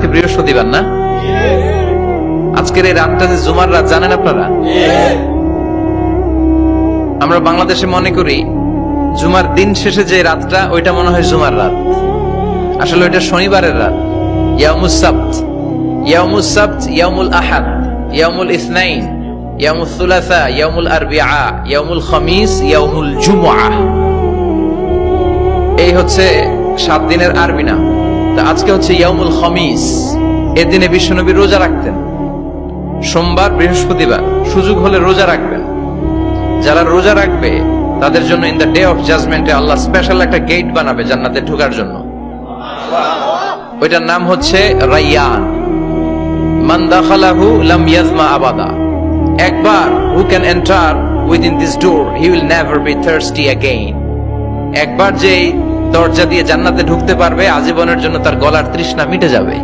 আজকে বৃহস্পতিবার না? আজকের এই রাতটা যে জুমার রাত জানেন আপনারা? আমরা বাংলাদেশে মনে করি জুমার দিন শেষে যে রাতটা ওইটা মনে হয় জুমার রাত, আসলে ওইটা শনিবারের রাত। ইয়াউমুস সাবত, ইয়াউমুস সাবত, ইয়াউমুল আহাদ, ইয়াউমুল ইসনাইন, ইয়াউমুল সুলাসা, ইয়াউমুল আরবিআ, ইয়াউমুল খামিস, ইয়াউমুল জুমআহ। এই হচ্ছে 7 দিনের আরবি নাম। তা আজকে হচ্ছে ইয়াউমুল খামিস। এর দিনে বিশ্বনবী রোজা রাখতেন। সোমবার, বৃহস্পতিবার সুযোগ হলে রোজা রাখবেন। যারা রোজা রাখবে তাদের জন্য ইন দ্য ডে অফ জাজমেন্টে আল্লাহ স্পেশাল একটা গেট বানাবে জান্নাতে ঢোকার জন্য। ওইটার নাম হচ্ছে রাইয়ান। মান দাখালাহু লাম ইয়াজমা আবাদা। একবার who can enter within this door he will never be thirsty again. একবার যে দরজা দিয়ে জান্নাতে ঢুকতে পারবে আজীবনের জন্য তার গলার তৃষ্ণা মিটে যাবে।